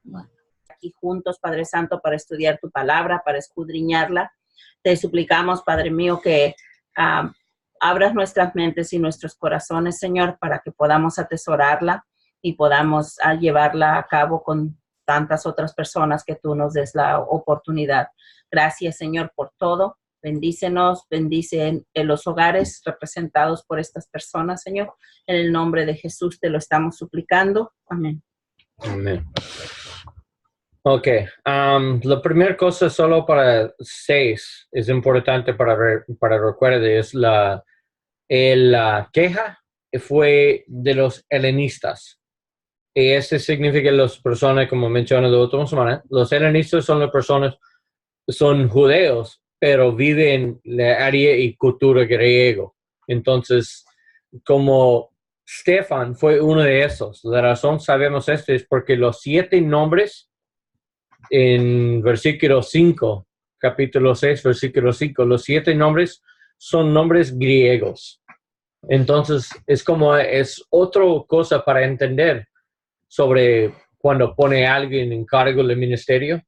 Bueno, aquí juntos, Padre Santo, para estudiar tu palabra, para escudriñarla. Te suplicamos, Padre mío, que abras nuestras mentes y nuestros corazones, Señor, para que podamos atesorarla y podamos llevarla a cabo con tantas otras personas que tú nos des la oportunidad. Gracias, Señor, por todo. Bendícenos, bendice en los hogares representados por estas personas, Señor. En el nombre de Jesús te lo estamos suplicando. Amén. Amén. Ok, la primera cosa solo para 6 es importante para recuerdar es la queja fue de los helenistas. Y eso significa las personas, como mencioné la última semana, los helenistas son las personas, son judeos, pero viven en la área y cultura griego. Entonces, como Stefan fue uno de esos, la razón sabemos esto es porque los 7 nombres en versículo 5, capítulo 6, versículo 5, los 7 nombres son nombres griegos. Entonces, es otra cosa para entender sobre cuando pone a alguien en cargo del ministerio.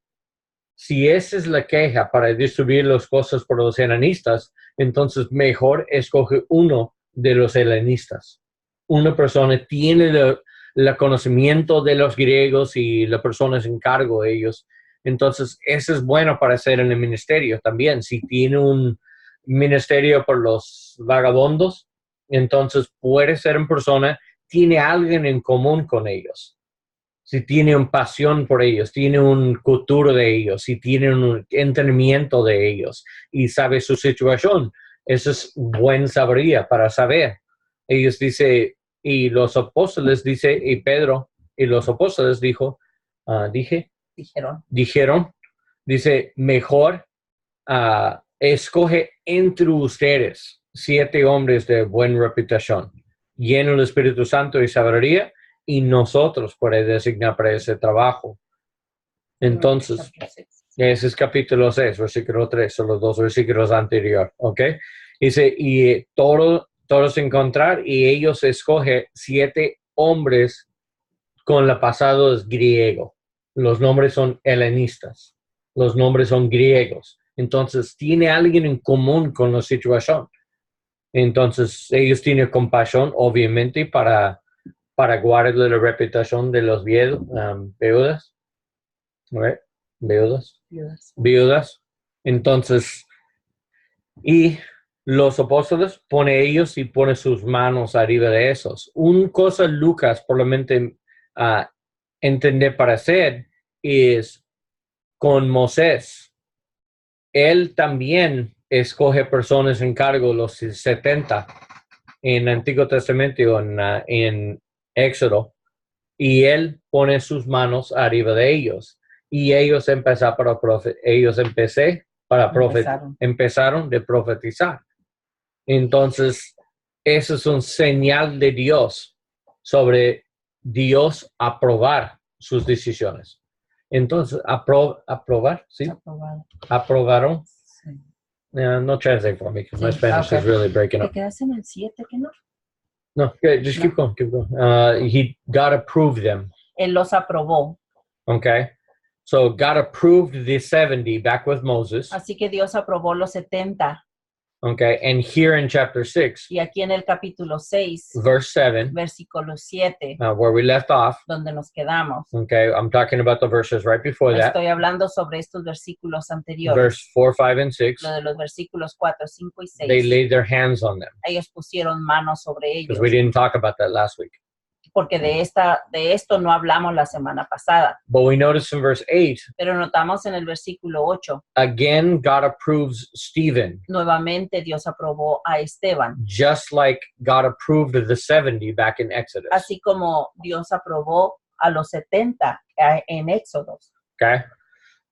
Si esa es la queja para distribuir las cosas por los helenistas, entonces mejor escoge uno de los helenistas. Una persona tiene el conocimiento de los griegos y la persona es en cargo de ellos. Entonces, eso es bueno para hacer en el ministerio también. Si tiene un ministerio por los vagabundos, entonces puede ser en persona, tiene alguien en común con ellos. Si tiene una pasión por ellos, tiene una cultura de ellos, si tiene un entendimiento de ellos y sabe su situación, eso es buen sabiduría para saber. Ellos dicen, y los apóstoles dice, y Pedro y los apóstoles dijeron, dice, mejor escoge entre ustedes 7 hombres de buena reputación, llenos del Espíritu Santo y sabiduría, y nosotros podemos designar para ese trabajo. Entonces, ese es capítulo 6, versículo 3, son los 2 versículos anteriores, ¿ok? Dice, y todos encontrar, y ellos escogen 7 hombres con la pasado es griego. Los nombres son helenistas. Los nombres son griegos. Entonces, tiene alguien en común con la situación. Entonces, ellos tienen compasión, obviamente, para guardar la reputación de los viudas. Right? Viudas. Entonces, y los apóstoles pone ellos y pone sus manos arriba de esos. Una cosa Lucas probablemente entender para hacer es con Moisés. Él también escoge personas en cargo, los 70 en el Antiguo Testamento en Éxodo, y él pone sus manos arriba de ellos. Y ellos empezaron de profetizar. Entonces, eso es un señal de Dios sobre Dios aprobar sus decisiones. Entonces, aprobar, ¿sí? Aprobaron. Sí. No translate for me because my Spanish is really breaking up. ¿Te quedas en el 7, que no? No, just keep going. God approved them. Él los aprobó. Okay. So God approved the 70 back with Moses. Así que Dios aprobó los 70. Okay. And here in chapter 6, y aquí en el capítulo 6, verse 7, versículo 7, where we left off. donde nos quedamos. Okay. I'm talking about the verses right before that. Estoy hablando sobre estos versículos anteriores. Verse 4, 5, and 6. Lo de los versículos 4, 5 y 6. They laid their hands on them. Ellos pusieron manos sobre ellos. Because we didn't talk about that last week. Porque de esto no hablamos la semana pasada. But we notice in verse 8. Pero notamos en el versículo 8. Again, God approves Stephen. Nuevamente Dios aprobó a Esteban. Just like God approved of the 70 back in Exodus. Así como Dios aprobó a los 70 en Éxodo. Okay.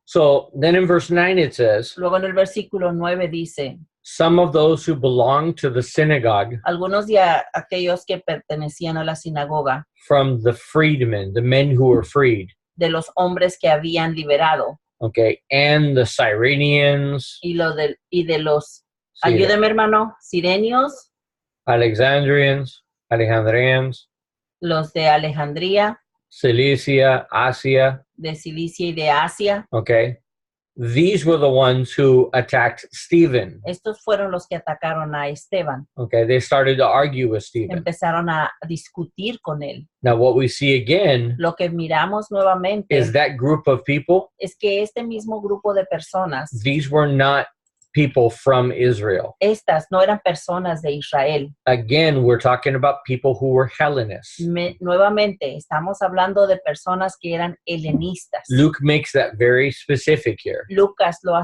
So then in verse 9 it says. Luego en el versículo 9 dice. Some of those who belong to the synagogue. Algunos de aquellos que pertenecían a la sinagoga. From the freedmen, the men who were freed. De los hombres que habían liberado. Okay, and the Cyrenians. Y de los, ayúdeme hermano, sirenios. Alexandrians. Los de Alejandría. Cilicia, Asia, de Cilicia y de Asia. okay? These were the ones who attacked Stephen. Estos fueron los que atacaron a Esteban. Okay, they started to argue with Stephen. Empezaron a discutir con él. Now, what we see again Lo que miramos nuevamente is that group of people, es que este mismo grupo de personas, these were not people from Israel. estas no eran personas de Israel. Again, we're talking about people who were Hellenists. Nuevamente, estamos hablando de personas que eran helenistas. Luke makes that very specific here. Lucas lo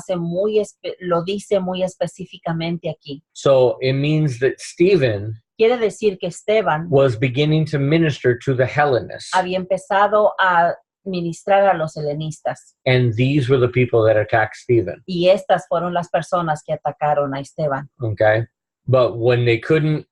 dice muy específicamente aquí. So it means that Stephen Quiere decir que Esteban was beginning to minister to the Hellenists. había empezado a ministrar a los helenistas. And these were the people that attacked Stephen. Y estas fueron las personas que atacaron a Esteban. Okay? But when they couldn't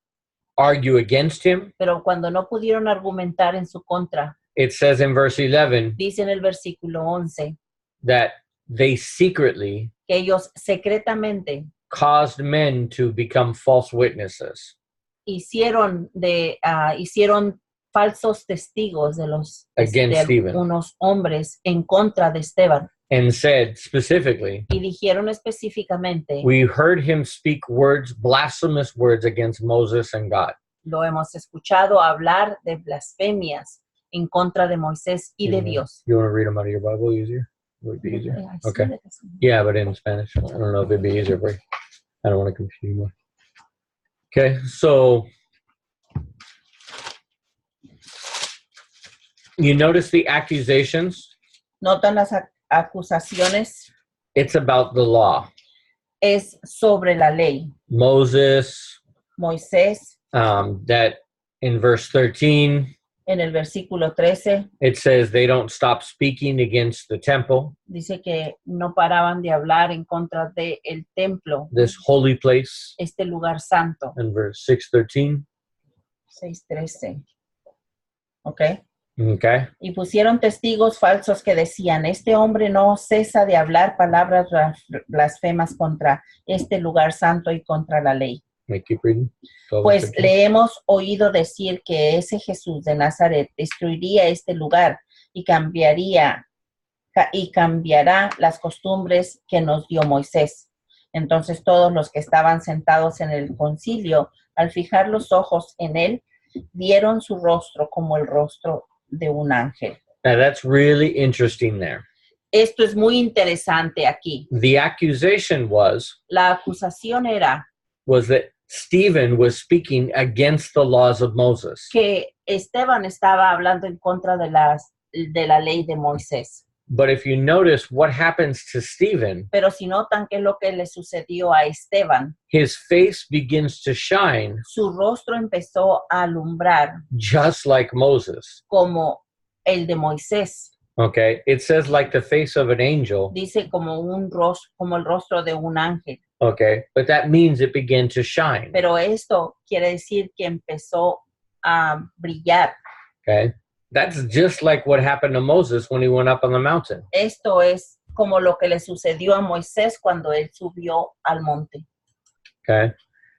argue against him, Pero cuando no pudieron argumentar en su contra, it says in verse 11 dice en el versículo 11, that they secretly que ellos secretamente caused men to become false witnesses hicieron falsos testigos de against Stephen, unos hombres en contra de Esteban. and said specifically, Y dijeron específicamente, we heard him speak words, blasphemous words against Moses and God. lo hemos escuchado hablar de blasfemias en contra de Moisés y de Dios. You want to read them out of your Bible easier? Would it be easier? I Okay. see that. Yeah, but in Spanish. I don't know if it'd be easier for you. I don't want to confuse you more. Okay, so you notice the accusations? Notan las acusaciones, It's about the law. es sobre la ley. Moses, Moisés, that in verse 13, en el versículo 13, it says they don't stop speaking against the temple, dice que no paraban de hablar en contra del templo, this holy place, este lugar santo. in verse 6:13. 6:13. ¿Ok? Okay. Y pusieron testigos falsos que decían, este hombre no cesa de hablar palabras blasfemas contra este lugar santo y contra la ley. May I keep reading? 12, Pues 13. le hemos oído decir que ese Jesús de Nazaret destruiría este lugar y cambiará las costumbres que nos dio Moisés. Entonces todos los que estaban sentados en el concilio, al fijar los ojos en él, vieron su rostro como el rostro de un ángel. Now that's really interesting there. Esto es muy interesante aquí. The accusation La acusación was that Stephen was speaking against the laws of Moses. que Esteban estaba hablando en contra de la ley de Moisés. But if you notice what happens to Stephen, Pero si notan qué es lo que le sucedió a Esteban, his face begins to shine su rostro empezó a alumbrar just like Moses. como el de Moisés. Okay, it says like the face of an angel. Dice como el rostro de un ángel. Okay, but that means it began to shine. Pero esto quiere decir que empezó a brillar. Okay, that's just like what happened to Moses when he went up on the mountain. Esto es como lo que le sucedió a Moisés cuando él subió al monte. Okay,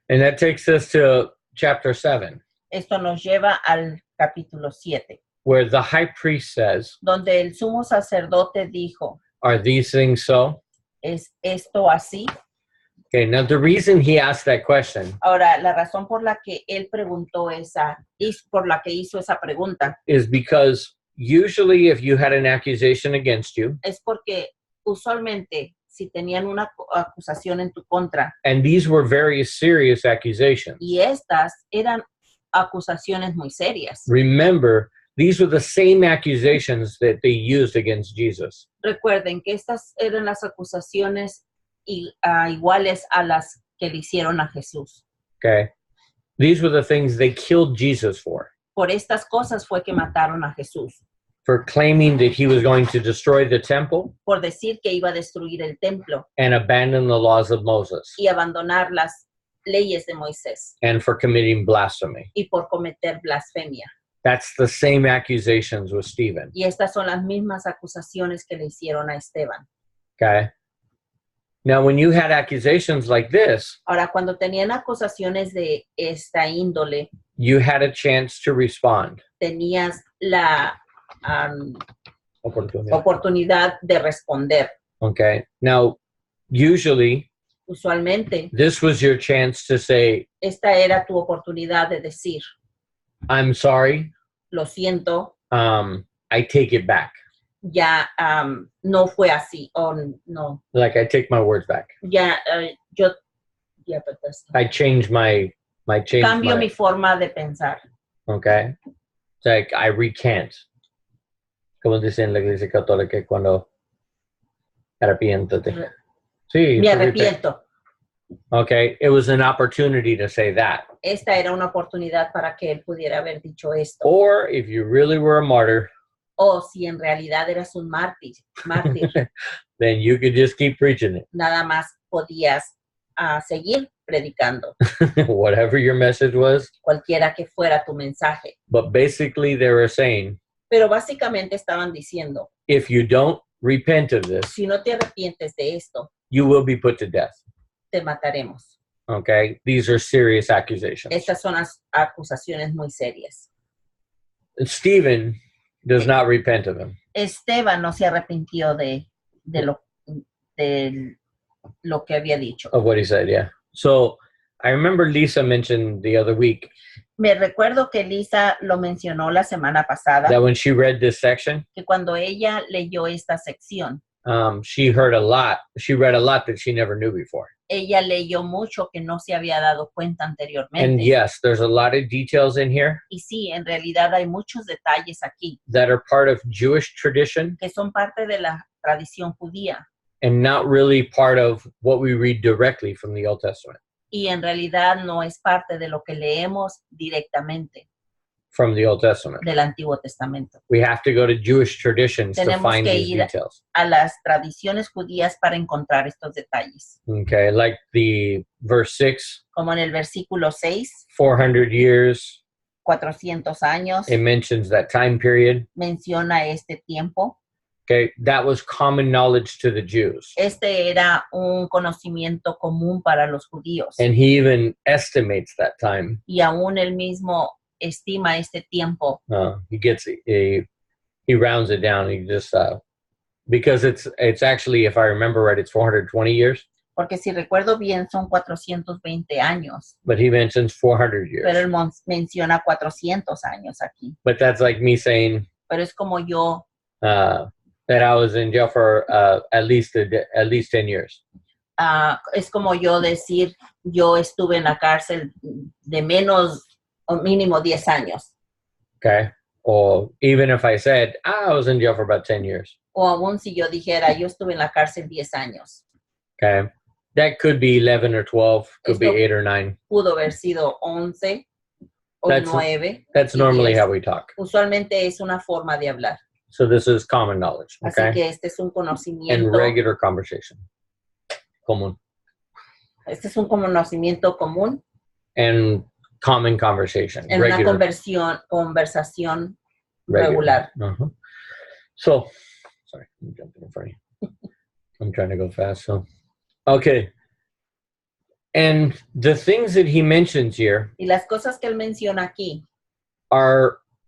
and that takes us to chapter 7, Esto nos lleva al capítulo 7, where the high priest says, donde el sumo sacerdote dijo, are these things so? ¿es esto así? Okay, now the reason he asked that question Ahora, la razón por la que él preguntó por la que hizo esa pregunta, is because usually if you had an accusation against you, es porque usualmente si tenían una acusación en tu contra, and these were very serious accusations. y estas eran acusaciones muy serias. Remember, these were the same accusations that they used against Jesus. Recuerden que estas eran las acusaciones iguales a las que le hicieron a Jesús. Okay, these were the things they killed Jesus for Estas cosas fue que mataron a Jesús, claiming that he was going to destroy the temple por decir que iba a destruir el templo and abandon the laws of Moses, y abandonar las leyes de Moisés, and for committing blasphemy. y por cometer blasfemia. That's the same accusations with Stephen. Y estas son las mismas acusaciones que le hicieron a Esteban. Okay. Now, when you had accusations like this, Ahora, cuando tenían acusaciones de esta índole, you had a chance to respond. tenías la um, Oportunidad. oportunidad de responder. Okay. Now, usually, Usualmente, this was your chance to say, esta era tu oportunidad de decir, I'm sorry, lo siento, I take it back. ya no fue así, o no, Like, I take my words back. ya yo ya I change my cambio mi forma de pensar. Okay. It's like, I recant. Como dicen en la iglesia católica cuando arrepiéntate. Sí. Me arrepiento. Okay. It was an opportunity to say that. Esta era una oportunidad para que él pudiera haber dicho esto. Or if you really were a martyr, O si en realidad eras un mártir, then you could just keep preaching it. nada más podías seguir predicando. Whatever your message was. Cualquiera que fuera tu mensaje. But basically they were saying, pero básicamente estaban diciendo, if you don't repent of this, si no te arrepientes de esto, you will be put to death. te mataremos. Okay? These are serious accusations. Estas son acusaciones muy serias. Stephen does not repent of them. Esteban no se arrepintió de lo que había dicho. Of what he said, yeah. So I remember Lisa mentioned the other week Me recuerdo que Lisa lo mencionó la semana pasada, that when she read this section, que cuando ella leyó esta sección, she read a lot that she never knew before. ella leyó mucho que no se había dado cuenta anteriormente. And yes, there's a lot of details in here Y sí, en realidad hay muchos detalles aquí that are part of Jewish tradition que son parte de la tradición judía and not really part of what we read directly from the Old Testament. y en realidad no es parte de lo que leemos directamente From the Old Testament. del Antiguo Testamento. We have to go to Jewish traditions to Tenemos find que these ir details. a las tradiciones judías para encontrar estos detalles. Okay, like the verse 6, Como en el versículo 6, 400 years, 400 años, it mentions that time period. menciona este tiempo. Okay, that was common knowledge to the Jews. Este era un conocimiento común para los judíos. And he even estimates that time. Y aún él mismo estima este tiempo. He rounds it down. He just, because it's actually, if I remember right, it's 420 years. Porque si recuerdo bien, son 420 años. But he mentions 400 years. Pero él menciona 400 años aquí. But that's like me saying, pero es como yo, that I was in jail for at least 10 years. Es como yo decir, yo estuve en la cárcel de menos o mínimo 10 años. Okay. Or even if I said, I was in jail for about 10 years. O aún si yo dijera, yo estuve en la cárcel 10 años. Okay. That could be 11 or 12, could Esto be 8 or 9. Pudo haber sido 11 o 9. That's normally how we talk. Usualmente es una forma de hablar. So this is common knowledge. Okay. Así que este es un conocimiento. And regular conversation. Común. Este es un conocimiento común. And common conversation. En regular. Una conversación regular. Uh-huh. So, sorry, I'm jumping in front of you. I'm trying to go fast. So, okay. And the things that he mentions here y las cosas que él menciona aquí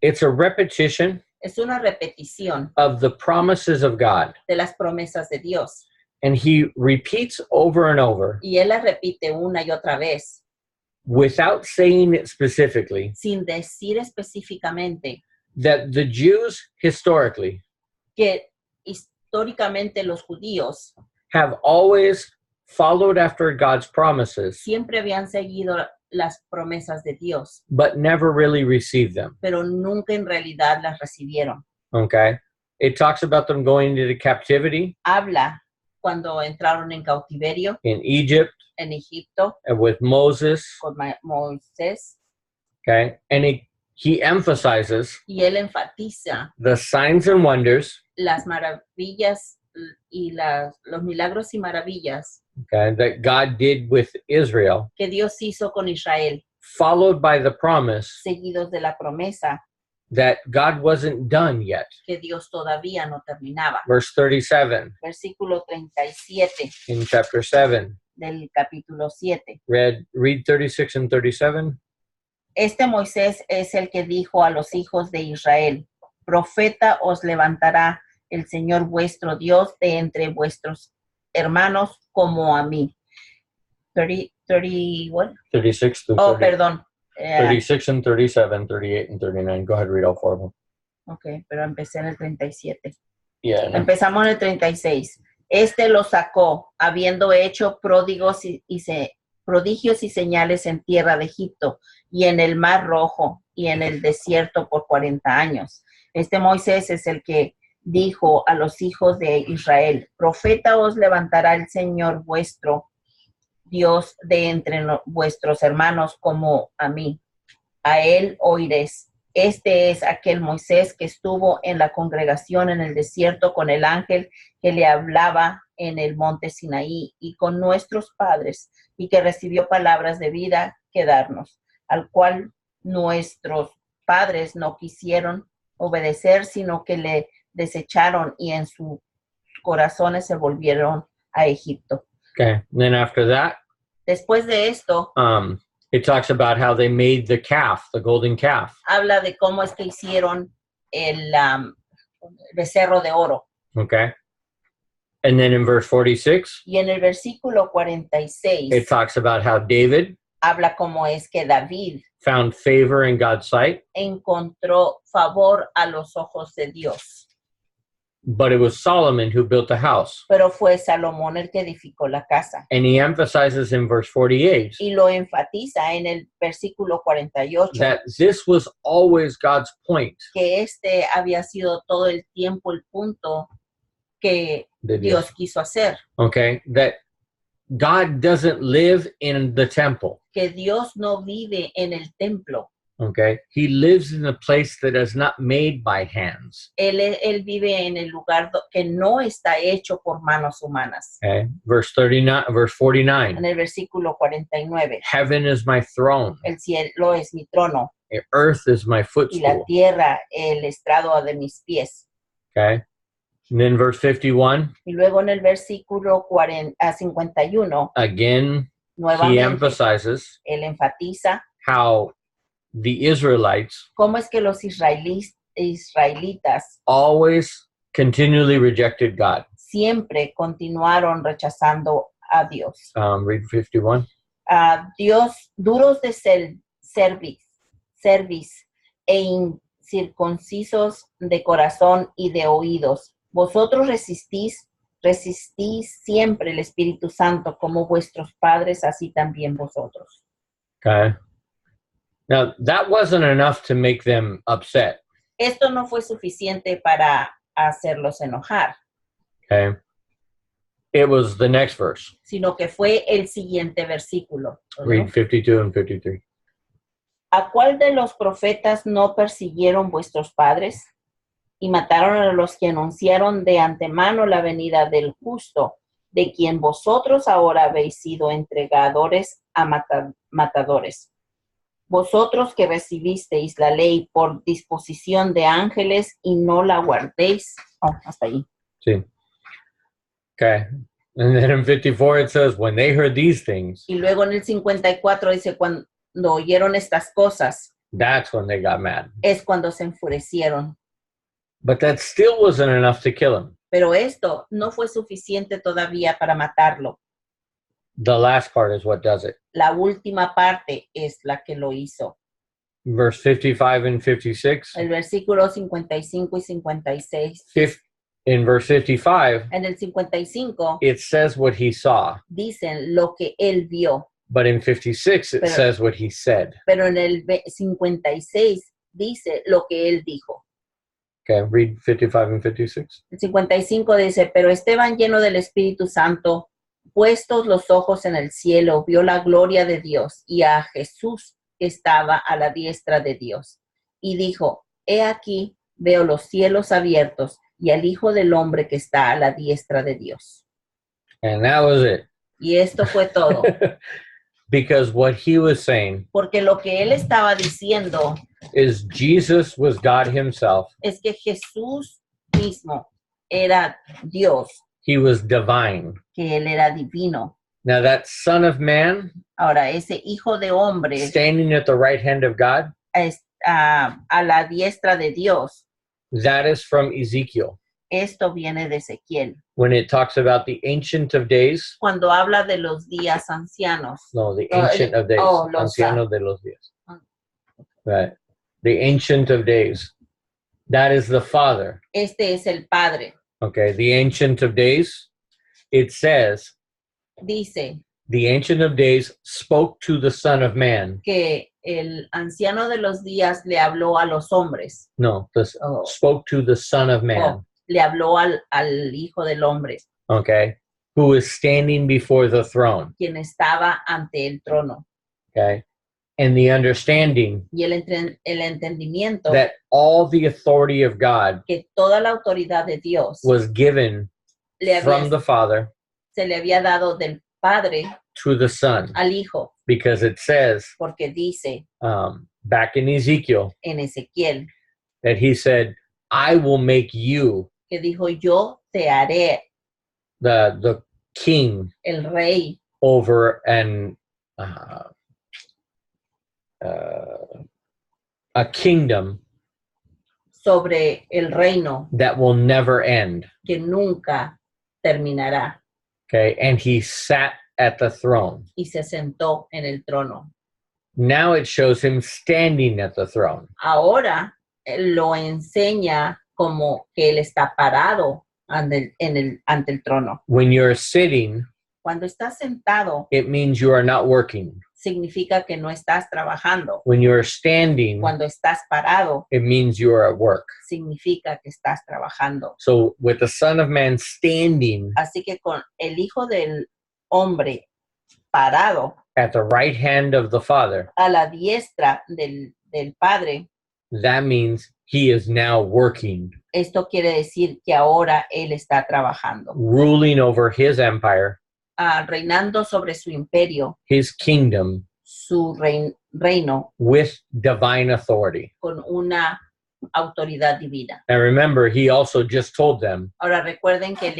it's a repetition es una repetición of the promises of God. De las promesas de Dios. And he repeats over and over. Y él las repite una y otra vez. Without saying it specifically. Sin decir específicamente. That the Jews historically. Que históricamente los judíos. Have always followed after God's promises. Siempre habían seguido las promesas de Dios. But never really received them. Pero nunca en realidad las recibieron. Okay. It talks about them going into captivity. Habla cuando entraron en cautiverio. In Egypt. En Egipto. And with Moses. Con Moisés. Okay. And he emphasizes. Y él enfatiza. The signs and wonders. Las maravillas y los milagros y maravillas. Okay, that God did with Israel. Que Dios hizo con Israel. Followed by the promise. Seguidos de la promesa. That God wasn't done yet. Que Dios todavía no terminaba. Verse 37. Versículo 37. In chapter 7. Del capítulo 7. Read 36 and 37. Este Moisés es el que dijo a los hijos de Israel. profeta os levantará el Señor vuestro Dios de entre vuestros hermanos como a mí. 30, what? 36 through Oh, 30, perdón. 36 and 37, 38 and 39. Go ahead, read all four of them. Ok, pero empecé en el 37. Yeah. No. Empezamos en el 36. Este lo sacó, habiendo hecho prodigios y señales en tierra de Egipto y en el Mar Rojo y en el desierto por 40 años. Este Moisés es el que dijo a los hijos de Israel, profeta os levantará el Señor vuestro Dios de entre vuestros hermanos como a mí. A él oiréis. Este es aquel Moisés que estuvo en la congregación en el desierto con el ángel que le hablaba en el monte Sinaí y con nuestros padres y que recibió palabras de vida que darnos, al cual nuestros padres no quisieron obedecer, sino que le desecharon y en sus corazones se volvieron a Egipto. Okay. And then after that, Después de esto, it talks about how they made the calf, the golden calf. habla de cómo es que hicieron el becerro de oro. Okay. And then in verse 46, Y en el versículo 46 it talks about how David habla cómo es que David found favor in God's sight, encontró favor a los ojos de Dios. but it was Solomon who built the house. Pero fue Salomón el que edificó la casa. And he emphasizes in verse 48 Y lo enfatiza en el versículo 48 that this was always God's point. que este había sido todo el tiempo el punto que De Dios quiso hacer. Okay, that God doesn't live in the temple. Que Dios no vive en el templo. Okay, he lives in a place that is not made by hands. Él vive en el lugar que no está hecho por manos humanas. Okay, verse 39, verse 49. En el versículo 49. Heaven is my throne. El cielo es mi trono. Earth is my Y la footstool. tierra el estrado de mis pies. Okay, and then verse 51. Y luego en el versículo 51. Again, he Nuevamente, emphasizes él enfatiza how the Israelites cómo es que los israelitas always continually rejected God. siempre continuaron rechazando a Dios. Read 51. Dios, duros de cerviz e incircuncisos de corazón y de oídos. Vosotros resistís siempre el Espíritu Santo como vuestros padres, así también vosotros. Okay. Now, that wasn't enough to make them upset. Esto no fue suficiente para hacerlos enojar, Okay. It was the next verse. sino que fue el siguiente versículo. ¿No? Read 52 and 53. ¿A cuál de los profetas no persiguieron vuestros padres y mataron a los que anunciaron de antemano la venida del justo, de quien vosotros ahora habéis sido entregadores a matadores? Vosotros que recibisteis la ley por disposición de ángeles y no la guardéis. Oh, hasta ahí. Sí. Okay. And then in 54 it says, when they heard these things, Y luego en el 54 dice, cuando oyeron estas cosas, that's when they got mad. es cuando se enfurecieron. But that still wasn't enough to kill him. Pero esto no fue suficiente todavía para matarlo. The last part is what does it. La última parte es la que lo hizo. Verse 55 and 56. El versículo 55 y 56. In verse 55, En el 55 it says what he saw. dicen lo que él vio. But in 56, it says what he said. Pero en el 56 dice lo que él dijo. Okay, read 55 and 56. El 55 dice, pero Esteban, lleno del Espíritu Santo, puestos los ojos en el cielo, vio la gloria de Dios y a Jesús que estaba a la diestra de Dios. Y dijo, he aquí, veo los cielos abiertos y al Hijo del Hombre que está a la diestra de Dios. And that was it. Y esto fue todo. Because what he was saying Porque lo que él estaba diciendo is Jesus was God himself. es que Jesús mismo era Dios, He was divine. que él era divino. Now that Son of Man Ahora, ese Hijo de Hombre standing at the right hand of God, a la diestra de Dios, That is from Ezekiel. Esto viene de Ezequiel. When it talks about the Ancient of Days. Cuando habla de los días ancianos. No, the Ancient of Days. Anciano de los días. Right. The Ancient of Days. That is the Father. Este es el Padre. Okay. The Ancient of Days. It says. Dice. The Ancient of Days spoke to the Son of Man. Que el anciano de los días le habló a los hombres. No, spoke to the Son of Man. Le habló al Hijo del Hombre. Okay. Who is standing before the throne. Quien estaba ante el trono. Okay. And the understanding. Y el entendimiento. That all the authority of God. Que toda la autoridad de Dios. Was given from the Father. Se le había dado del Padre. To the Son. Al Hijo. Because it says. Porque dice. Back in Ezekiel. En Ezequiel. That he said, I will make you. Que dijo, yo te haré. The king. El rey. Over a kingdom. Sobre el reino. That will never end. Que nunca terminará. Okay. And he sat at the throne. Y se sentó en el trono. Now it shows him standing at the throne. Ahora lo enseña como que él está parado ante el trono. When you're sitting, cuando estás sentado, it means you are not working. Significa que no estás trabajando. When you're standing, cuando estás parado, it means you are at work. Significa que estás trabajando. So with the Son of Man standing, así que con el Hijo del Hombre parado, at the right hand of the Father, a la diestra del Padre, that means he is now working. Esto quiere decir que ahora él está trabajando. Ruling over his empire. Reinando sobre su imperio. His kingdom. Su reino. With divine authority. Con una autoridad divina. And remember, he also just told them. Ahora recuerden que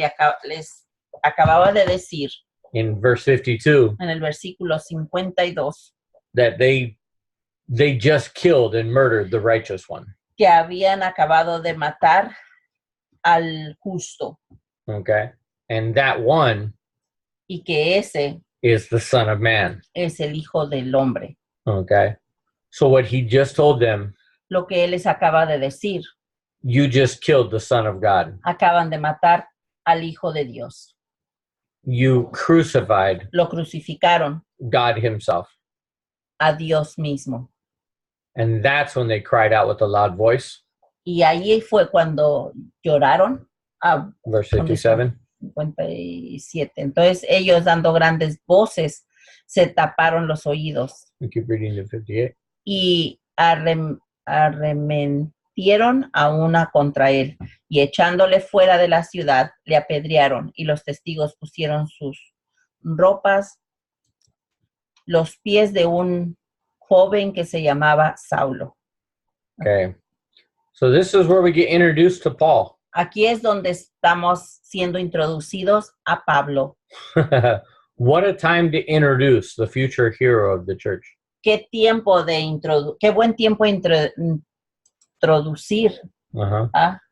les acababa de decir. In verse 52. En el versículo 52. That they just killed and murdered the righteous one. Que habían acabado de matar al justo. Okay. And that one. Y que ese. Is the Son of Man. Es el Hijo del Hombre. Okay. So what he just told them. Lo que él les acaba de decir. You just killed the Son of God. Acaban de matar al Hijo de Dios. You crucified. Lo crucificaron. God himself. A Dios mismo. And that's when they cried out with a loud voice. Y allí fue cuando lloraron. Verse 57. 57. Entonces ellos dando grandes voces se taparon los oídos. You keep reading to 58. Y arremetieron a una contra él y echándole fuera de la ciudad le apedrearon y los testigos pusieron sus ropas los pies de un joven que se llamaba Saulo. Okay. So this is where we get introduced to Paul. Aquí es donde estamos siendo introducidos a Pablo. What a time to introduce the future hero of the church. Qué buen tiempo introducir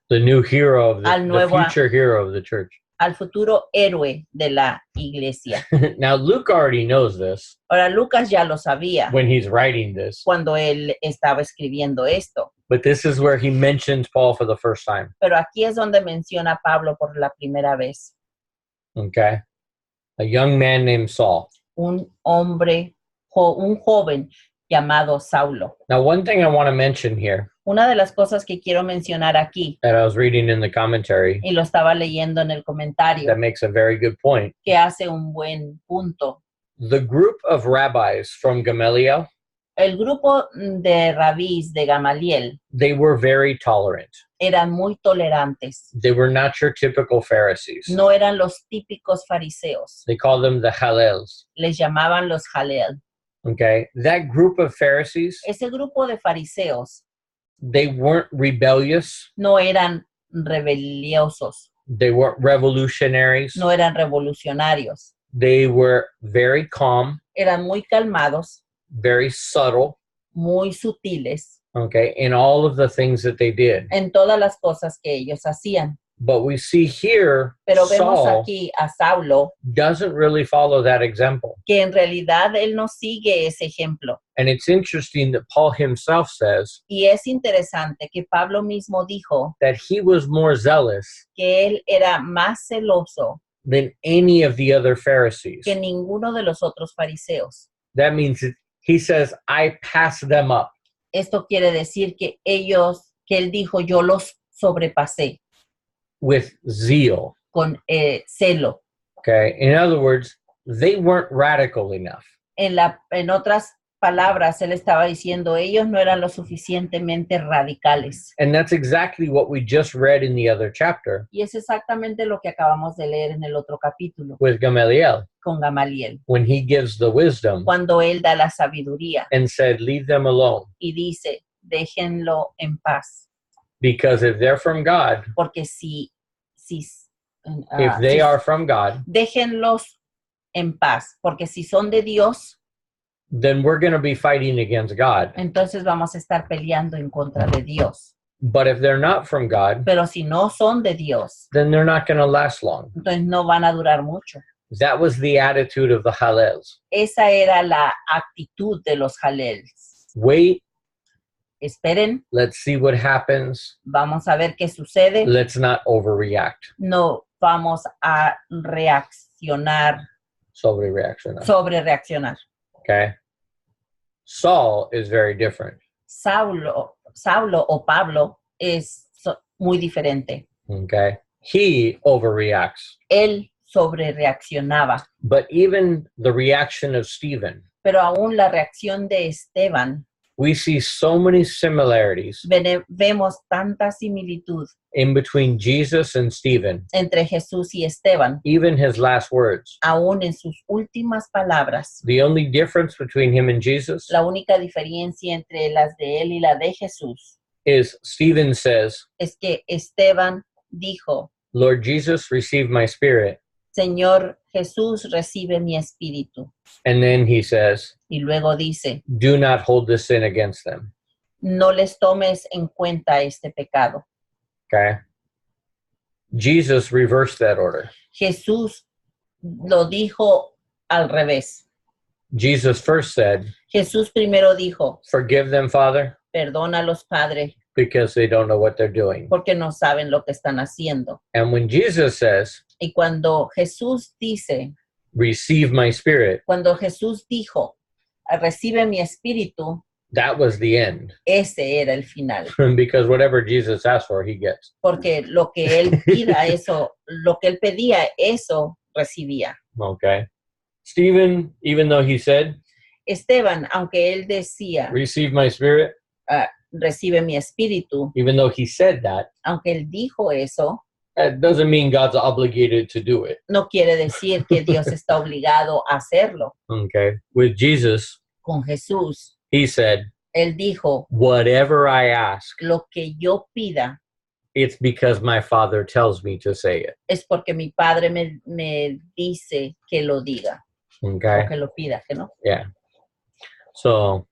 the new hero of the future hero of the church. Al futuro héroe de la iglesia. Now Luke already knows this. Ahora Lucas ya lo sabía. When he's writing this. Cuando él estaba escribiendo esto. But this is where he mentions Paul for the first time. Pero aquí es donde menciona a Pablo por la primera vez. Okay. A young man named Saul. Un joven llamado Saulo. Now one thing I want to mention here. Una de las cosas que quiero mencionar aquí. That I was reading in the commentary. Y lo estaba leyendo en el comentario. That makes a very good point. Que hace un buen punto. The group of rabbis from Gamaliel. El grupo de rabís de Gamaliel. They were very tolerant. Eran muy tolerantes. They were not your typical Pharisees. No eran los típicos fariseos. They called them the Hallels. Les llamaban los Hallel. Okay. That group of Pharisees. Ese grupo de fariseos. They weren't rebellious. No eran rebeliosos. They weren't revolutionaries. No eran revolucionarios. They were very calm. Eran muy calmados. Very subtle. Muy sutiles. okay, in all of the things that they did. en todas las cosas que ellos hacían. But we see here, Pero vemos Saul aquí a Saulo, doesn't really follow that example. que en realidad él no sigue ese ejemplo. And it's interesting that Paul himself says Y es interesante que Pablo mismo dijo that he was more zealous que él era más celoso than any of the other Pharisees. que ninguno de los otros fariseos. That means that he says, I pass them up. Esto quiere decir que él dijo, yo los sobrepasé With zeal. con celo. Okay. In other words, they weren't radical enough. En otras palabras, él estaba diciendo, ellos no eran lo suficientemente radicales. And that's exactly what we just read in the other chapter Y es exactamente lo que acabamos de leer en el otro capítulo with Gamaliel, con Gamaliel, when he gives the wisdom cuando él da la sabiduría and said, leave them alone. y dice, déjenlo en paz. Because if they're from God, Porque si if they are from God, déjenlos en paz, porque si son de Dios, then we're going to be fighting against God. entonces vamos a estar peleando en contra de Dios. But if they're not from God, Pero si no son de Dios, then they're not going to last long. entonces no van a durar mucho. That was the attitude of the Hallels. Esa era la actitud de los Jalels. Wait, Esperen, let's see what happens. vamos a ver qué sucede. Let's not overreact. No vamos a reaccionar, Sobre reaccionar. sobre reaccionar. Okay? Saul is very different. Saulo o Pablo es muy diferente. Okay? He overreacts. Él sobre reaccionaba. But even the reaction of Stephen, Pero aún la reacción de Esteban, we see so many similarities vemos tanta similitud in between Jesus and Stephen, entre Jesús y Esteban, even his last words. aún en sus últimas palabras. The only difference between him and Jesus La única diferencia entre las de él y la de Jesús is Stephen says, es que Esteban dijo, Lord Jesus, receive my spirit. Señor Jesús, recibe mi espíritu. And then he says, Y luego dice, do not hold this sin against them. no les tomes en cuenta este pecado. Okay? Jesus reversed that order. Jesús lo dijo al revés. Jesus first said, Jesús primero dijo, forgive them, Father, perdónalos, Padre, because they don't know what they're doing. porque no saben lo que están haciendo. And when Jesus says, Y cuando Jesús dice, receive my spirit, cuando Jesús dijo, recibe mi espíritu, that was the end. ese era el final. Because whatever Jesus asked for, he gets. Porque lo que él pida, eso, lo que él pedía, eso recibía. Okay? Stephen, even though he said, Esteban, aunque él decía, receive my spirit, recibe mi espíritu, even though he said that, aunque él dijo eso, that doesn't mean God's obligated to do it. no quiere decir que Dios está obligado a hacerlo. Okay? With Jesus, Con Jesús, he said, él dijo, whatever I ask, lo que yo pida it's because my Father tells me to say it. es porque mi Padre me dice que lo diga, Okay? o que lo pida, que no. Yeah. So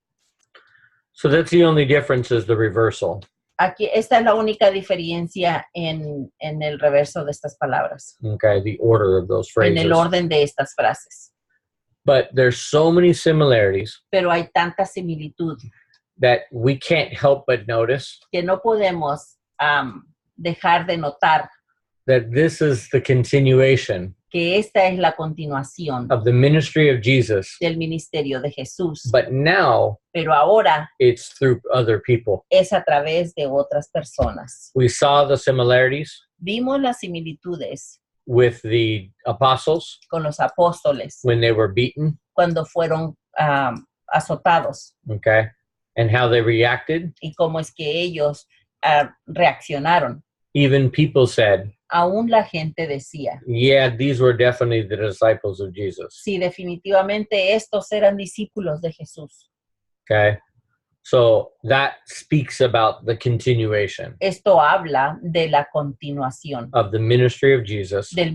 that's the only difference is the reversal. Aquí, esta es la única diferencia en el reverso de estas palabras, Okay, the order of those en phrases. el orden de estas frases. But there's so many similarities Pero hay tanta similitud that we can't help but notice que no podemos dejar de notar that this is the continuation que esta es la continuación of the ministry of Jesus, del ministerio de Jesús. but now Pero ahora it's through other people. es a través de otras personas. We saw the similarities Vimos las similitudes with the apostles con los apóstoles when they were beaten, cuando fueron azotados okay, and how they reacted. y cómo es que ellos reaccionaron. Even people said, Aún la gente decía, yeah, these were definitely the disciples of Jesus. sí, definitivamente estos eran discípulos de Jesús. Okay. So that speaks about the continuation Esto habla de la continuación of the ministry of Jesus del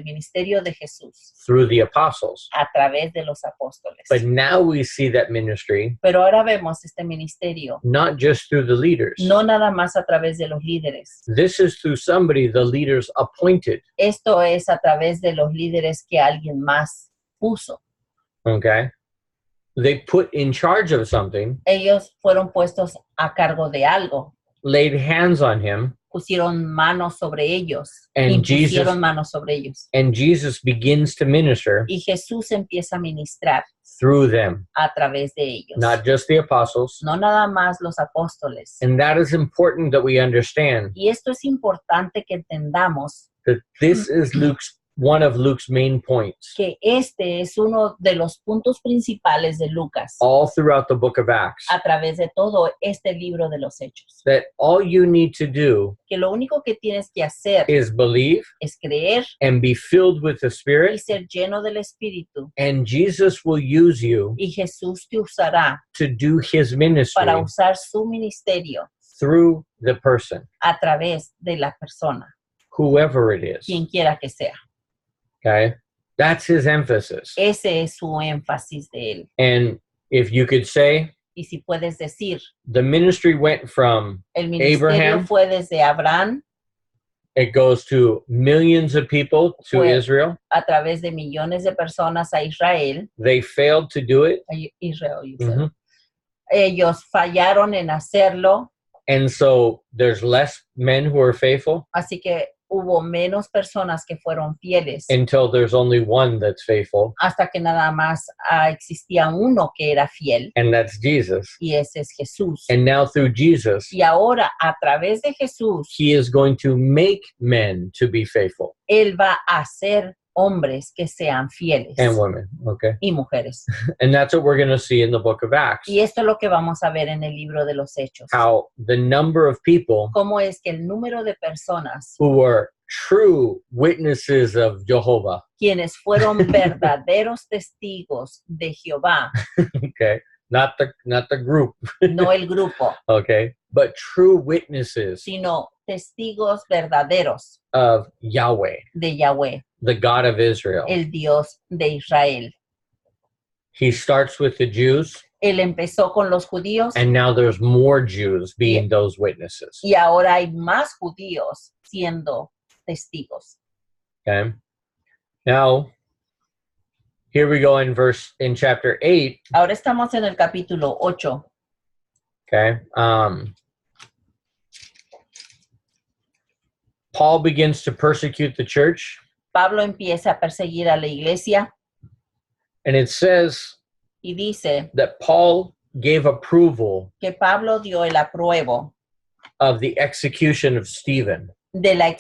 ministerio de Jesús through the apostles. a través de los apóstoles. But now we see that ministry Pero ahora vemos este ministerio not just through the leaders. no nada más a través de los líderes. This is through somebody the leaders appointed. Esto es a través de los líderes que alguien más puso. Okay? They put in charge of something, Ellos fueron puestos a cargo de algo, laid hands on him, pusieron manos sobre ellos, And impusieron Jesus- manos sobre ellos. and Jesus begins to minister Y Jesús empieza a ministrar through them, a través de ellos. not just the apostles. No nada más los apóstoles. And that is important that we understand Y esto es importante que entendamos that this is one of Luke's main points que este es uno de los puntos principales de Lucas all throughout the book of Acts. a través de todo este libro de los Hechos. That all you need to do Que lo único que tienes que hacer is believe es creer and be filled with the y Spirit, ser lleno del Espíritu. and Jesus will use you Y Jesús te usará to do his ministry para usar su ministerio through the person, a través de la persona, whoever it is. quien quiera que sea. Okay? That's his emphasis. Ese es su énfasis de él. And if you could say, Y si puedes decir, the ministry went from el ministerio Abraham, fue desde Abraham it goes to millions of people to Fue- Israel. a través de millones de personas a Israel. They failed to do it. Israel, you said. Mhm. Ellos fallaron en hacerlo, And so there's less men who are faithful así que hubo menos personas que fueron fieles until there's only one that's faithful, hasta que nada más existía uno que era fiel and that's Jesus. y ese es Jesús. And now through Jesus, Y ahora a través de Jesús, he is going to make men to be faithful, Él va a hacer hombres que sean fieles and women, okay? y mujeres. And that's what we're going to see in the book of Acts. Y esto es lo que vamos a ver en el libro de los Hechos. How the number of people Cómo es que el número de personas who were true witnesses of Jehovah, quienes fueron verdaderos testigos de Jehová, okay? Not the group, no el grupo, okay? But true witnesses sino testigos verdaderos of Yahweh, de Yahweh, the God of Israel. el Dios de Israel. He starts with the Jews, Él empezó con los judíos and now there's more Jews being those witnesses, y ahora hay más judíos siendo testigos. okay? Now, here we go in chapter 8, Ahora estamos en el capítulo 8. okay? Paul begins to persecute the church, Pablo empieza a perseguir a la iglesia and it says y dice that Paul gave approval que Pablo dio el apruebo of the execution of Stephen, de la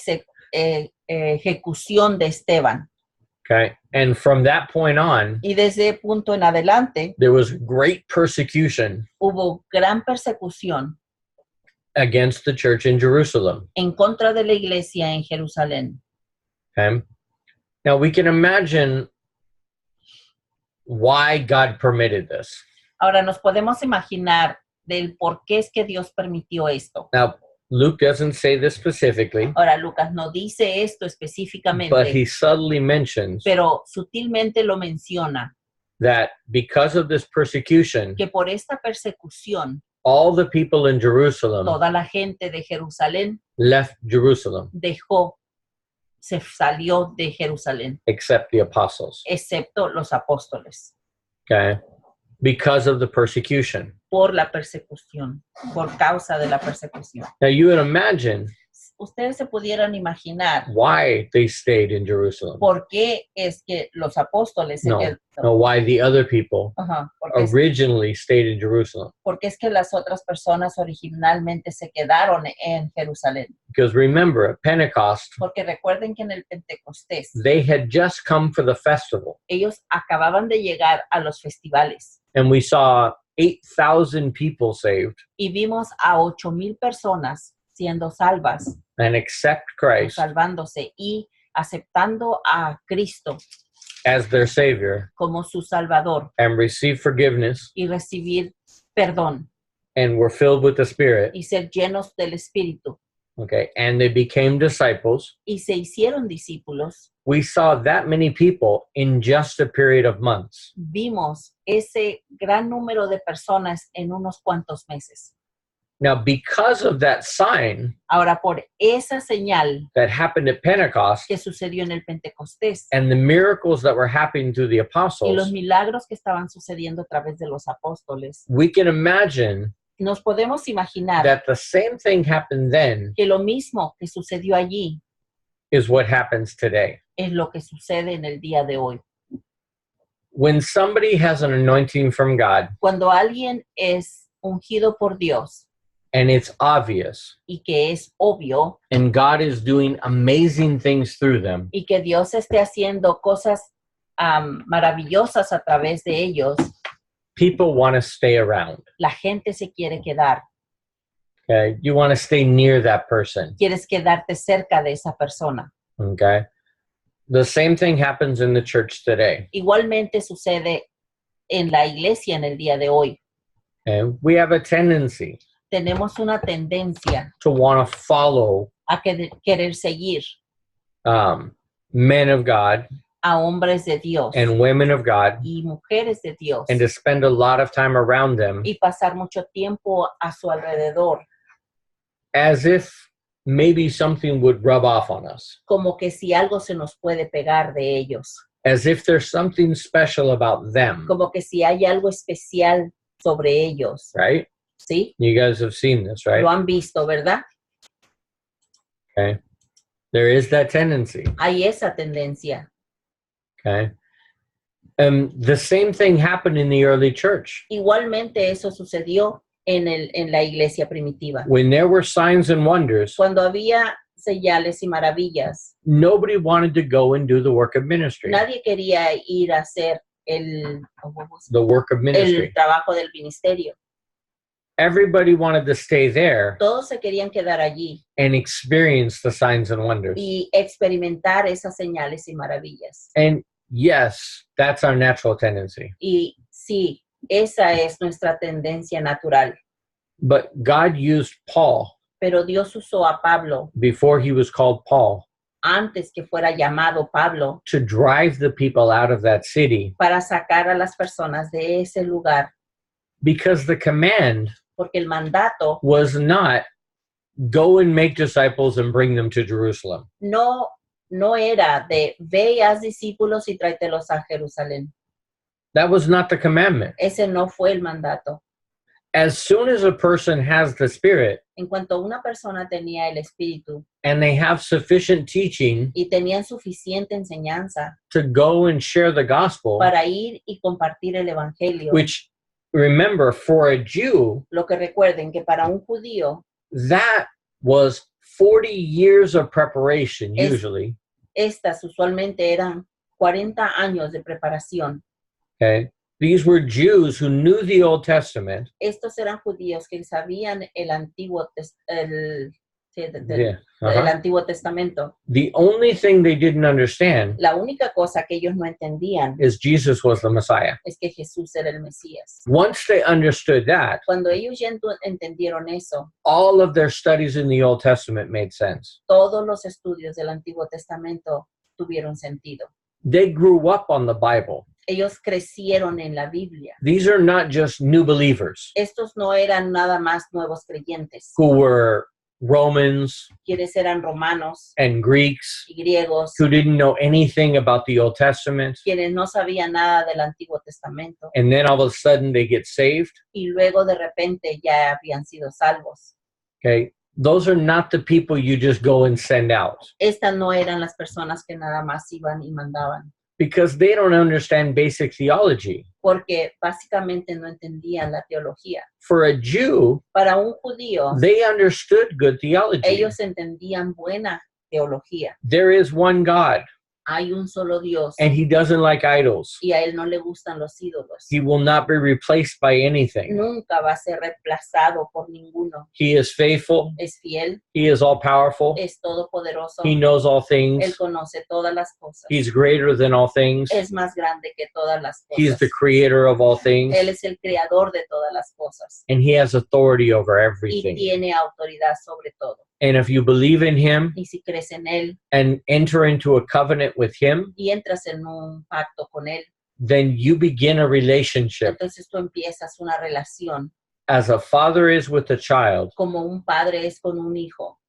ejecución de Esteban. okay? And from that point on, Y desde ese punto en adelante there was great persecution hubo gran persecución against the church in Jerusalem, en contra de la iglesia en Jerusalén. okay? Now, we can imagine why God permitted this. Ahora nos podemos imaginar del por qué es que Dios permitió esto. Now, Luke doesn't say this specifically, Ahora Lucas no dice esto but específicamente, he subtly mentions pero sutilmente lo menciona, that because of this persecution, que por esta persecución all the people in Jerusalem toda la gente de Jerusalén left Jerusalem se salió de Jerusalén, except the apostles, excepto los apóstoles, okay? Because of the persecution. por la persecución, por causa de la persecución. Now, you would imagine Ustedes se pudieran imaginar why they stayed in Jerusalem. por qué es que los apóstoles se No, quedaron. no, why the other people Ajá, originally stayed in Jerusalem. porque es que las otras personas originalmente se quedaron en Jerusalén. Because remember, at Pentecost, Porque recuerden que en el Pentecostés they had just come for the festival. ellos acababan de llegar a los festivales And we saw 8,000 people saved y vimos a 8,000 personas siendo salvas, and accept Christ salvándose y aceptando a Cristo as their Savior como su Salvador and receive forgiveness y recibir perdón and were filled with the Spirit. y ser llenos del Espíritu Okay, and they became disciples. y se hicieron discípulos, We saw that many people in just a period of months. vimos ese gran número de personas en unos cuantos meses. Now, because of that sign Ahora, por esa señal that happened at Pentecost que sucedió en el Pentecostés and the miracles that were happening through the y los apostles, milagros que estaban sucediendo a través de los apóstoles, we can imagine nos podemos imaginar that the same thing happened then que lo mismo que sucedió allí is what happens today. es lo que sucede en el día de hoy. When somebody has an anointing from God Cuando alguien es ungido por Dios and it's obvious, y que es obvio and God is doing amazing things through them, y que Dios esté haciendo cosas maravillosas a través de ellos, people want to stay around. la gente se quiere quedar. Okay, you want to stay near that person. Quieres quedarte cerca de esa persona. Okay, the same thing happens in the church today. Igualmente sucede en la iglesia en el día de hoy. Okay, we have a tendency Tenemos una tendencia to want to follow a querer seguir men of God a hombres de Dios and women of God, y mujeres de Dios and to spend a lot of time around them, y pasar mucho tiempo a su alrededor, as if maybe something would rub off on us, como que si algo se nos puede pegar de ellos, as if there's something special about them, como que si hay algo especial sobre ellos, right? ¿sí? You guys have seen this, right? Lo han visto, ¿verdad? Okay, there is that tendency. Hay esa tendencia. Okay, the same thing happened in the early church. Igualmente eso sucedió en la iglesia primitiva. When there were signs and wonders, Cuando había señales y maravillas, nobody wanted to go and do the work of ministry. nadie quería ir a hacer el The work of ministry. trabajo del ministerio. Everybody wanted to stay there Todos se querían quedar allí and experience the signs and wonders. y experimentar esas señales y maravillas. And yes, that's our natural tendency. Y sí, esa es nuestra tendencia natural. But God used Paul Pero Dios usó a Pablo before he was called Paul antes que fuera llamado Pablo to drive the people out of that city, para sacar a las personas de ese lugar, because the command porque el mandato was not go and make disciples and bring them to Jerusalem. no era de ve y haz discípulos y tráetelos a Jerusalén. That was not the commandment. Ese no fue el mandato. As soon as a person has the Spirit En cuanto una persona tenía el Espíritu and they have sufficient teaching y tenían suficiente enseñanza to go and share the gospel, para ir y compartir el Evangelio, which, remember, for a Jew, lo que recuerden que para un judío that was 40 years of preparation, usually. estas usualmente eran 40 años de preparación. Okay, these were Jews who knew the Old Testament. Estos eran judíos que sabían el Antiguo el Uh-huh. Antiguo Testamento. The only thing they didn't understand La única cosa que ellos no entendían is Jesus was the Messiah. es que Jesús era el Mesías. Once they understood that, Cuando ellos ya entendieron eso, all of their studies in the Old Testament made sense. todos los estudios del Antiguo Testamento tuvieron sentido. They grew up on the Bible. Ellos crecieron en la Biblia. These are not just new believers Estos no eran nada más nuevos creyentes, who were Romans quienes eran romanos and Greeks y griegos, who didn't know anything about the Old Testament, quienes no sabían nada del Antiguo Testamento and then all of a sudden they get saved. y luego de repente ya habían sido salvos. Okay, those are not the people you just go and send out, Estas no eran las personas que nada más iban y mandaban, because they don't understand basic theology. porque básicamente no entendían la teología. For a Jew, Para un judío, they understood good theology. ellos entendían buena teología. There is one God. Hay un solo Dios and he doesn't like idols. y a él no le gustan los ídolos. He will not be replaced by anything. Nunca va a ser reemplazado por ninguno. He is faithful. Es fiel, He is all powerful. es todopoderoso. He knows all Él things. conoce todas las cosas. He's greater than all things. Es más grande que todas las He's cosas. the creator of all things. Él es el creador de todas las cosas. And he has authority over Y everything. tiene autoridad sobre todo. And if you believe in him Y si crees en él and enter into a covenant with him, y entras en un pacto con él, then you begin a relationship entonces tú empiezas una relación as a father is with a child, como un padre es con un hijo,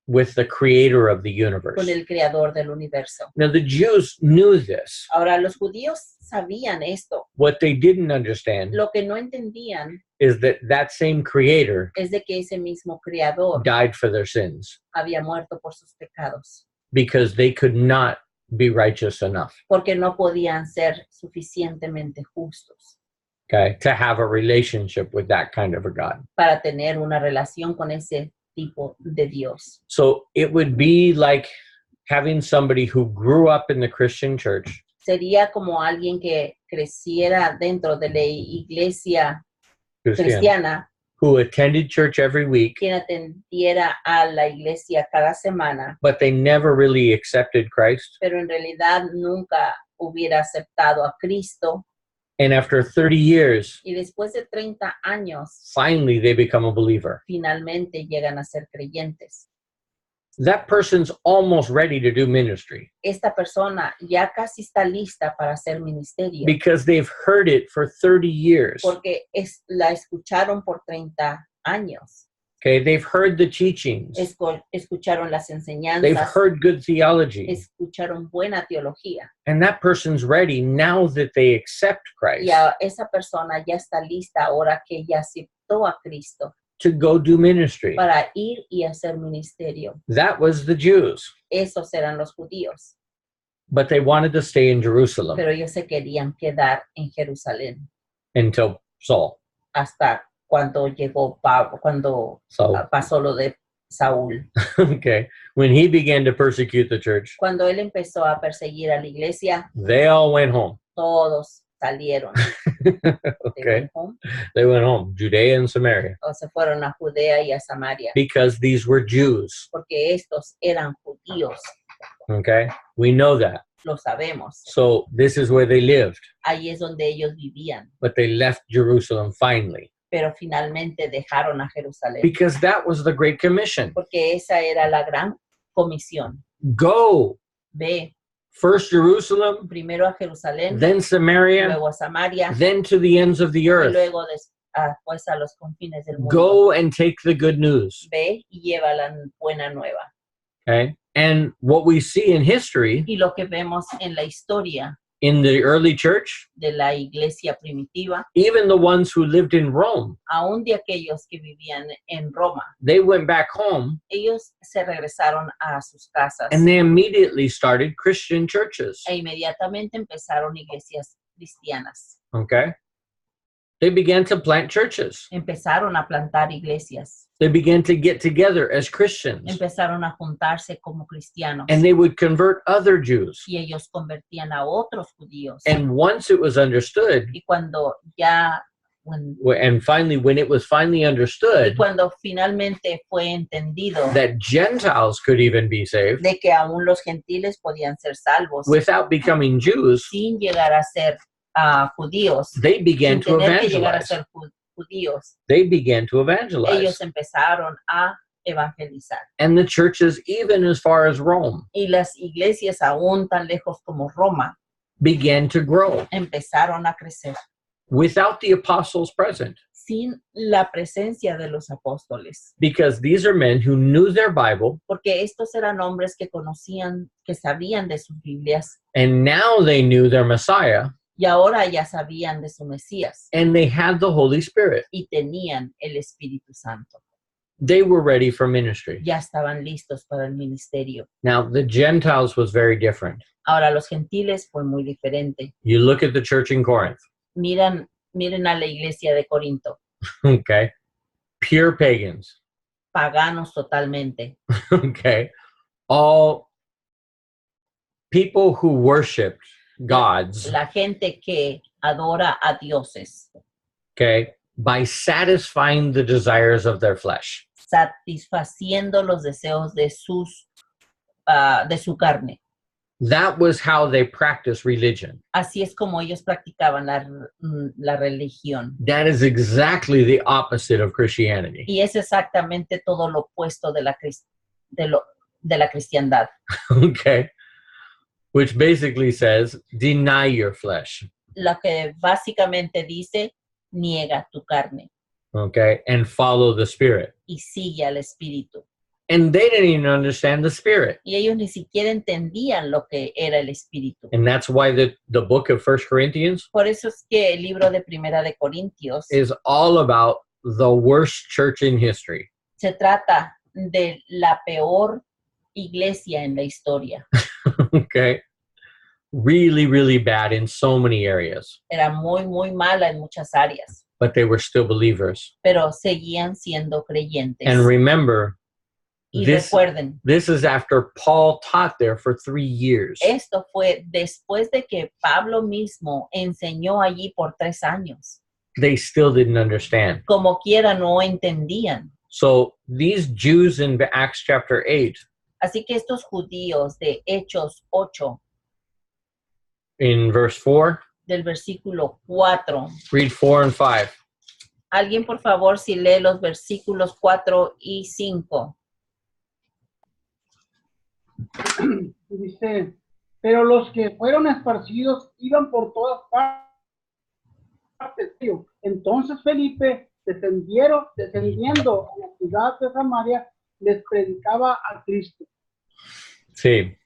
with the creator of the universe. con el creador del universo. Now, the Jews knew this. Ahora, los judíos sabían esto. What they didn't understand Lo que no entendían is that that same creator es de que ese mismo creador died for their sins había muerto por sus pecados, because they could not be righteous enough, porque no podían ser suficientemente justos okay, to have a relationship with that kind of a God. para tener una relación con ese tipo de Dios. So it would be like having somebody who grew up in the Christian church Sería como alguien que creciera dentro de la iglesia cristiana, who attended church every week, quien atendiera a la iglesia cada semana, but they never really accepted Christ. pero en realidad nunca hubiera aceptado a Cristo. And after 30 years, Y después de 30 años, finally they become a believer. finalmente llegan a ser creyentes. That person's almost ready to do ministry Esta persona ya casi está lista para hacer ministerio, because they've heard it for 30 years. porque la escucharon por 30 años. Okay, they've heard the teachings. Escucharon las They've enseñanzas, heard good theology. escucharon buena teología. And that person's ready now that they accept Christ Y esa persona ya está lista ahora que ya aceptó a Cristo to go do ministry. para ir y hacer ministerio. That was the Jews, Esos eran los judíos, but they wanted to stay in Jerusalem pero ellos se querían quedar en Jerusalén until Saul. hasta cuando llegó Pablo, cuando So, pasó lo de Saúl. okay, when he began to persecute the church, Cuando él empezó a perseguir a la iglesia, they all went home. todos salieron. Okay, they went home, Judea and Samaria, O se fueron a Judea y a Samaria, because these were Jews. porque estos eran judíos, Okay, we know that. lo sabemos. So this is where they lived, Ahí es donde ellos vivían, but they left Jerusalem finally pero finalmente dejaron a Jerusalén, because that was the Great Commission. porque esa era la gran comisión. Go Ve first Jerusalem, primero a Jerusalén, then Samaria, luego a Samaria, then to the ends of the y earth. luego pues a los confines del mundo. Go and take the good news. Ve y lleva la buena nueva. Okay, and what we see in history Y lo que vemos en la historia in the early church, de la iglesia primitiva, even the ones who lived in Rome, aún de aquellos que vivían en Roma, they went back home ellos se regresaron a sus casas and they immediately started Christian churches. e inmediatamente empezaron iglesias cristianas. Okay, they began to plant churches. Empezaron a plantar iglesias, They began to get together as Christians, empezaron a juntarse como cristianos, and they would convert other Jews. y ellos convertían a otros judíos. And once it was understood, Y cuando and finally, when it was finally understood cuando finalmente fue entendido that Gentiles could even be saved de que aún los gentiles podían ser salvos without becoming Jews, sin llegar a ser judíos, they began sin to tener que llegar a evangelize. ser judíos, They began to evangelize. ellos empezaron a evangelizar. And the churches, even as far as Rome, Y las iglesias aún tan lejos como Roma began to grow empezaron a crecer without the apostles present. sin la presencia de los apóstoles, Because these are men who knew their Bible, porque estos eran hombres que conocían, que sabían de sus Biblias, and now they knew their Messiah, y ahora ya sabían de su Mesías and they had the Holy Spirit. y tenían el Espíritu Santo. They were ready for ministry. Ya estaban listos para el ministerio. Now, the Gentiles was very different. Ahora, los gentiles fue muy diferente. You look at the church in Corinth, Miren a la iglesia de Corinto, okay? Pure pagans, paganos totalmente, okay? All people who worshiped gods, La gente que adora a dioses, okay, by satisfying the desires of their flesh. satisfaciendo los deseos de de su carne. That was how they practiced religion. Así es como ellos practicaban la religión. That is exactly the opposite of Christianity. Y es exactamente todo lo opuesto de la cristiandad. Okay. Which basically says, deny your flesh. Lo que básicamente dice, niega tu carne Okay. And follow the Spirit. y sigue al Espíritu. And they didn't even understand the Spirit. Y ellos ni siquiera entendían lo que era el Espíritu. And that's why the book of 1 Corinthians Por eso es que el libro de Primera de Corintios is all about the worst church in history. se trata de la peor iglesia en la historia. Okay. Really, really bad in so many areas. Era muy, muy mala en muchas áreas, But they were still believers. pero seguían siendo creyentes. And remember, Y this recuerden, is after Paul taught there for 3 years. esto fue después de que Pablo mismo enseñó allí por 3 años. They still didn't understand. Como quiera no entendían. So these Jews in Acts chapter 8, Así que estos judíos de Hechos 8, in verse 4, del versículo 4, read 4 and 5. alguien por favor si lee los versículos 4 y 5. Dice, pero los que fueron esparcidos iban por todas partes. Entonces Felipe, descendiendo a la ciudad de Samaria, les predicaba a Cristo. See,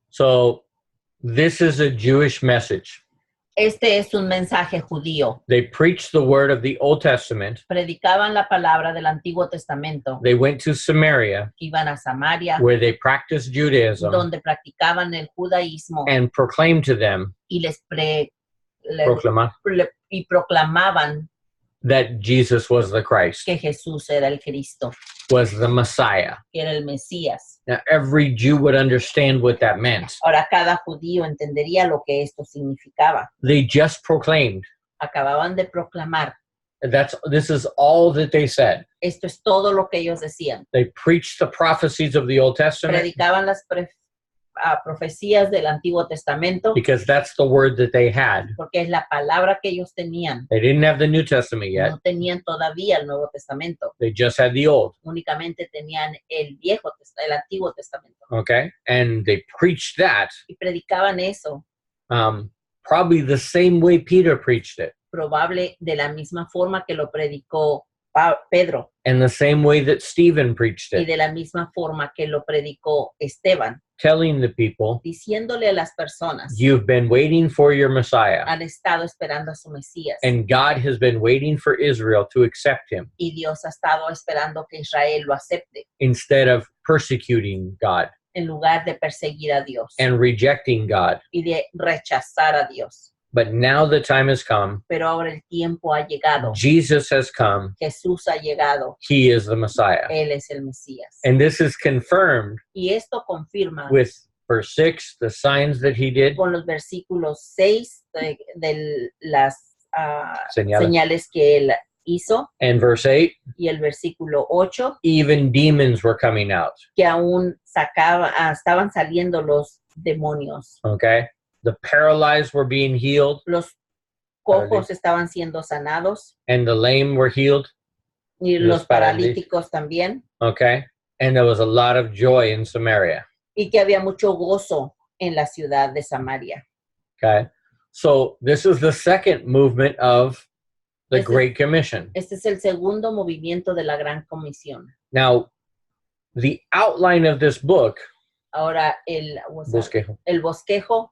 so this is a Jewish message. Este es un mensaje judío. They preached the word of the Old Testament. Predicaban la palabra del Antiguo Testamento. They went to Samaria, Iban a Samaria, where they practiced Judaism, donde practicaban el judaísmo and proclaimed to them y y proclamaban that Jesus was the Christ, que Jesús era el Cristo, was the Messiah. que era el Mesías. Now, every Jew would understand what that meant. Ahora cada judío entendería lo que esto significaba. They just proclaimed. Acababan de proclamar. This is all that they said. Esto es todo lo que ellos decían. They preached the prophecies of the Old Testament Predicaban las profecías del Antiguo Testamento because that's the word that they had. porque es la palabra que ellos tenían. They didn't have the New Testament yet. No tenían todavía el Nuevo Testamento. They just had the Old. Únicamente tenían el Antiguo Testamento. Okay? And they preached that Y predicaban eso, probably the same way Peter preached it, probable de la misma forma que lo predicó Pedro and the same way that Stephen preached y it, de la misma forma que lo predicó Esteban, telling the people, diciéndole a las personas, you've been waiting for your Messiah, han estado esperando a su Mesías and God has been waiting for Israel to accept him y Dios ha estado esperando que Israel lo acepte instead of persecuting God en lugar de perseguir a Dios and rejecting God. y de rechazar a Dios. But now the time has come. Pero ahora el tiempo ha llegado. Jesus has come. Jesús ha llegado. He is the Messiah. Él es el Mesías. And this is confirmed Y esto confirma with verse 6, the signs that he did. con los versículos 6 de las Señales. señales que él hizo And verse 8, y el versículo 8 even demons were coming out. que aún estaban saliendo los demonios. Okay? The paralyzed were being healed, Los cojos estaban siendo sanados and the lame were healed. y los paralíticos también. Okay? And there was a lot of joy in Samaria. Y que había mucho gozo en la ciudad de Samaria. Okay? So this is the second movement of the Great Commission. Este es el segundo movimiento de la Gran Comisión. Now, the outline of this book, Ahora el bosquejo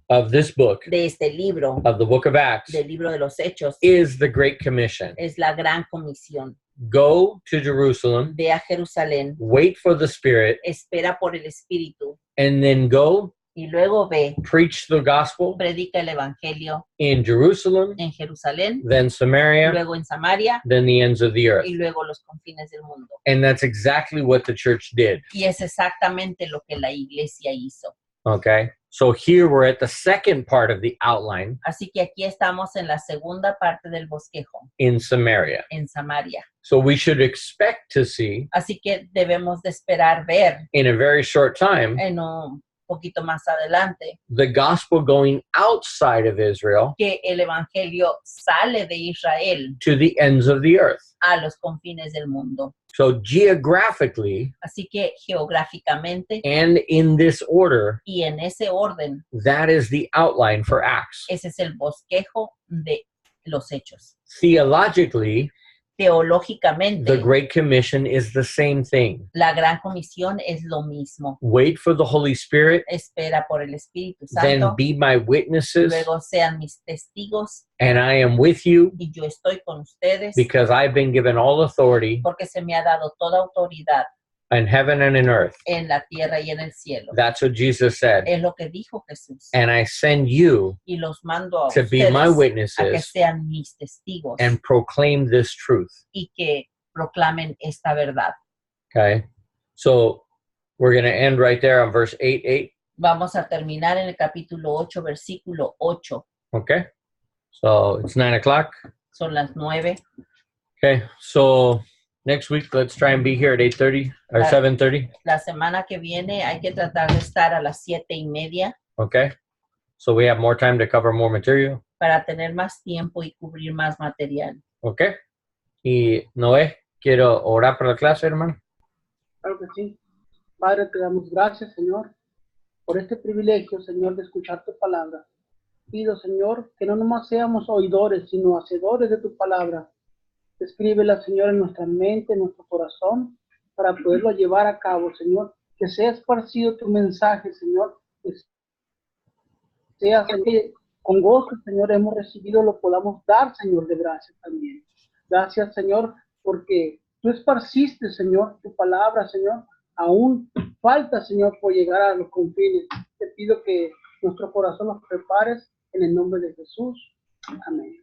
of this book, de este libro, of the book of Acts, del libro de los Hechos, is the Great Commission. es la Gran Comisión. Go to Jerusalem, Ve a Jerusalén, wait for the Spirit, espera por el Espíritu and then go y luego ve, preach the gospel predica el Evangelio in Jerusalem, en Jerusalén, then Samaria, luego en Samaria then the ends of the earth. y luego los confines del mundo. And that's exactly what the church did. Y es exactamente lo que la iglesia hizo. Okay. So here we're at the second part of the outline Así que aquí estamos en la segunda parte del bosquejo, in Samaria. en Samaria. So we should expect to see Así que debemos de esperar ver in a very short time en un poquito más adelante the gospel going outside of Israel que el evangelio sale de Israel to the ends of the earth. a los confines del mundo. So geographically Así que geográficamente and in this order, y en ese orden, that is the outline for Acts. ese es el bosquejo de los hechos. Theologically, Teológicamente, the Great Commission is the same thing. la gran comisión es lo mismo. Wait for the Holy Spirit, Espera por el Espíritu then Santo, be my witnesses, luego sean mis testigos and I am with you y yo estoy con ustedes because I've been given all authority porque se me ha dado toda autoridad in heaven and in earth. en la tierra y en el cielo. That's what Jesus said. Es lo que dijo Jesús. And I send you Y los mando a to be ustedes my a que witnesses sean mis testigos and proclaim this truth. y que proclamen esta verdad. Okay. So we're going to end right there on verse 8:8. Vamos a terminar en el capítulo 8, versículo 8. Okay. So it's 9:00. Son las 9. Okay. So next week, let's try and be here at 8:30 or 7:30. La semana que viene hay que tratar de estar a las 7:30 Okay. So we have more time to cover more material. para tener más tiempo y cubrir más material. Okay. Y Noé, quiero orar por la clase, hermano. Claro que sí. Padre, te damos gracias, Señor, por este privilegio, Señor, de escuchar tu palabra. Pido, Señor, que no nomás seamos oidores, sino hacedores de tu palabra. Escríbela, Señor, en nuestra mente, en nuestro corazón, para poderlo llevar a cabo, Señor. Que sea esparcido tu mensaje, Señor. Que sea, Señor, con gozo, Señor, hemos recibido, lo podamos dar, Señor, de gracias también. Gracias, Señor, porque tú esparciste, Señor, tu palabra, Señor. Aún falta, Señor, por llegar a los confines. Te pido que nuestro corazón los prepares en el nombre de Jesús. Amén.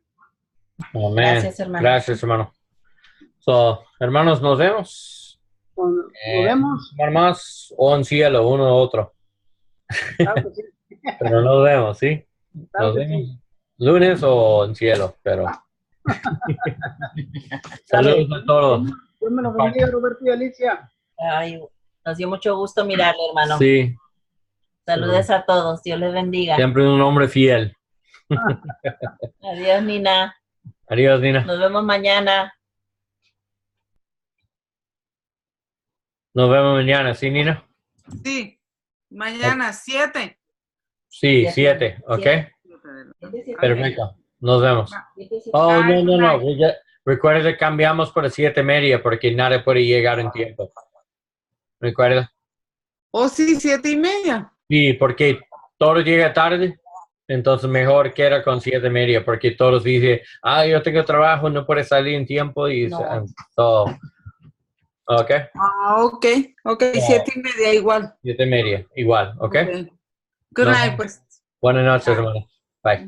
Amen. Gracias, hermano. Gracias, hermano. So, hermanos, nos vemos. Nos vemos. Más o en cielo, uno u otro. Claro que sí. Pero nos vemos, ¿sí? Claro Nos que vemos. sí. Lunes o en cielo, pero. Saludos a todos. Dios me los bendiga, Roberto y Alicia. Ay, nos dio mucho gusto mirarle, hermano. Sí. Saludos a todos. Dios les bendiga. Siempre un hombre fiel. Adiós, Nina. Adiós, Nina. Nos vemos mañana. Nos vemos mañana, ¿sí, Nina? Sí, mañana 7. Sí, 7, Siete. ¿ok? Siete. Perfecto. Nos vemos. Oh, Bye, no. bye. Recuerda que cambiamos para 7:30 porque nadie puede llegar en tiempo. ¿Recuerda? Oh, sí, 7:30. Sí, porque todo llega tarde. Entonces mejor queda con 7:30 porque todos dicen, yo tengo trabajo, no puedo salir en tiempo. Y No. so, ok. Ok, 7:30 igual. 7:30, igual, ok. Good No. night, pues. Buenas noches, hermano. Bye.